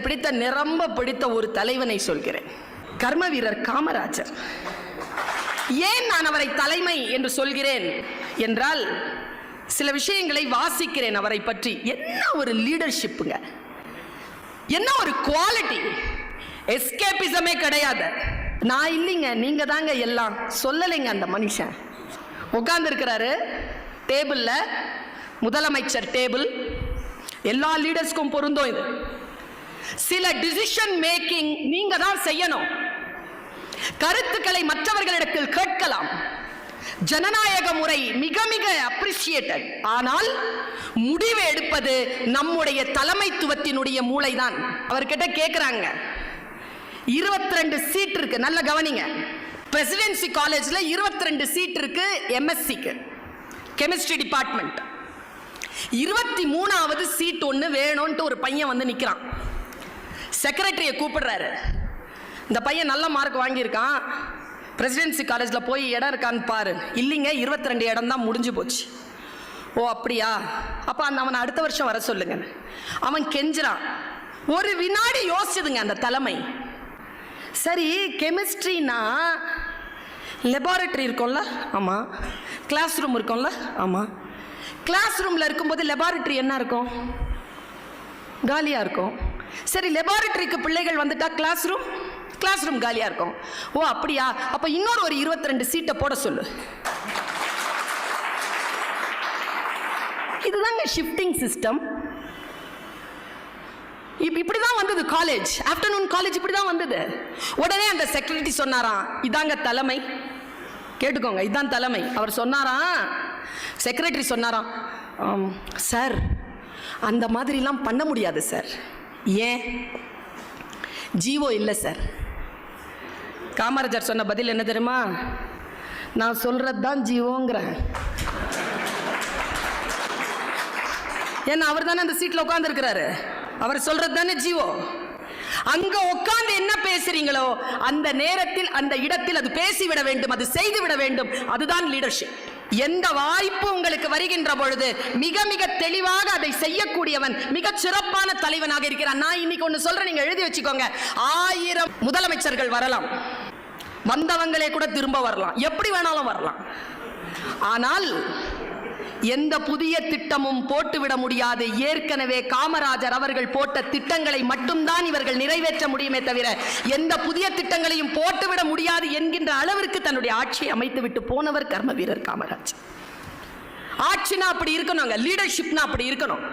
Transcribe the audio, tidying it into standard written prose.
பிடித்த நிரம்ப பிடித்த ஒரு தலைவனை சொல்கிறேன். கர்ம வீரர் காமராஜர். ஏன் நான் அவரை தலைமை என்று சொல்கிறேன் என்றால், சில விஷயங்களை வாசிக்கிறேன் அவரை பற்றி. என்ன ஒரு லீடர்ஷிப்புங்க, என்ன ஒரு குவாலிட்டி. எஸ்கேபிசமே கிடையாது. நான் இல்லைங்க, நீங்க தாங்க எல்லாம் சொல்லலைங்க. அந்த மனுஷன் உட்கார்ந்து இருக்கிறாரு டேபிள்ல, முதலமைச்சர் டேபிள். எல்லா லீடர்ஸ்க்கும் பொருந்தும் இது. சில டிசிஷன் மேக்கிங் நீங்க தான் செய்யணும். கருத்துக்களை மற்றவர்களிடத்தில் கேட்கலாம். ஜனநாயக முறை மிக மிக அப்ரிஷியேட்டட். ஆனால் முடிவு எடுப்பது நம்முடைய தலைமைத்துவத்தினுடைய மூளைதான். அவர்கிட்ட கேட்கிறாங்க, 22 சீட் இருக்கு, நல்ல கவனிங்க. பிரசிடென்சி காலேஜ்ல 22 சீட் இருக்கு எம்எஸ்சிக்கு, கெமிஸ்ட்ரி டிபார்ட்மெண்ட். 23வது சீட் ஒன்று வேணும்ட்டு ஒரு பையன் வந்து நிற்கிறான். செக்ரட்டரியை கூப்பிடுறாரு. இந்த பையன் நல்ல மார்க் வாங்கியிருக்கான், பிரசிடென்சி காலேஜில் போய் இடம் இருக்கான்னு பாரு. இல்லைங்க, 22 இடம் தான் முடிஞ்சு போச்சு. ஓ அப்படியா, அப்போ அவனை அடுத்த வருஷம் வர சொல்லுங்க. அவன் கெஞ்சுறான். ஒரு வினாடி யோசிச்சுதுங்க அந்த தலைமை. சரி, கெமிஸ்ட்ரினா லெபார்டரி இருக்கும்ல? ஆமாம். கிளாஸ் ரூம் இருக்கும்ல? ஆமாம். கிளாஸ் ரூமில் இருக்கும்போது லெபார்டரி என்ன இருக்கும்? காலியாக இருக்கும். சரி, லெபார்டரிக்கு பிள்ளைகள் வந்துட்டா கிளாஸ் ரூம் காலியாக இருக்கும். ஓ அப்படியா, அப்போ இன்னொரு ஒரு 22 சீட்டை போட சொல்லு. இதுதாங்க ஷிஃப்டிங் சிஸ்டம். இப்படிதான் வந்தது காலேஜ், ஆஃப்டர்நூன் காலேஜ் இப்படிதான் வந்தது. உடனே அந்த செக்ரட்டரி சொன்னாராம், இதாங்க தலைமை, கேட்டுக்கோங்க, இதான் தலைமை. அவர் சொன்னாராம், செக்ரட்டரி சொன்னாராம், சார் அந்த மாதிரிலாம் பண்ண முடியாது சார். ஏன்? ஜீவோ இல்லை சார். காமராஜர் சொன்ன பதில் என்ன தெரியுமா? நான் சொல்றது தான் ஜீவோங்கிறேன். ஏன்னா அவர் தானே அந்த சீட்ல உட்கார்ந்து இருக்கிறாரு, அவர் சொல்றது தானே ஜீவோ. அங்க உட்கார்ந்து என்ன பேசுறீங்களோ அந்த நேரத்தில் அந்த இடத்தில் அது பேசிவிட வேண்டும், அது செய்து விட வேண்டும். அதுதான் லீடர்ஷிப். எந்த வாய்ப்பு உங்களுக்கு வருகின்ற பொழுது மிக மிக தெளிவாக அதை செய்யக்கூடியவன் மிக சிறப்பான தலைவனாக இருக்கிறான். நான் இன்னைக்கு ஒன்று சொல்றேன், நீங்க எழுதி வச்சுக்கோங்க. 1000 முதலமைச்சர்கள் வரலாம், வந்தவங்களே கூட திரும்ப வரலாம், எப்படி வேணாலும் வரலாம். ஆனால் எந்த புதிய திட்டமும் போட்டுவிட முடியாது. ஏற்கனவே காமராஜர் அவர்கள் போட்ட திட்டங்களை மட்டும்தான் இவர்கள் நிறைவேற்ற முடியுமே தவிர எந்த புதிய திட்டங்களையும் போட்டுவிட முடியாது என்கின்ற அளவிற்கு தன்னுடைய ஆட்சியை அமைத்து விட்டு போனவர் கர்ம வீரர் காமராஜர். ஆட்சினா அப்படி இருக்கணும், லீடர்ஷிப்னா அப்படி இருக்கணும்.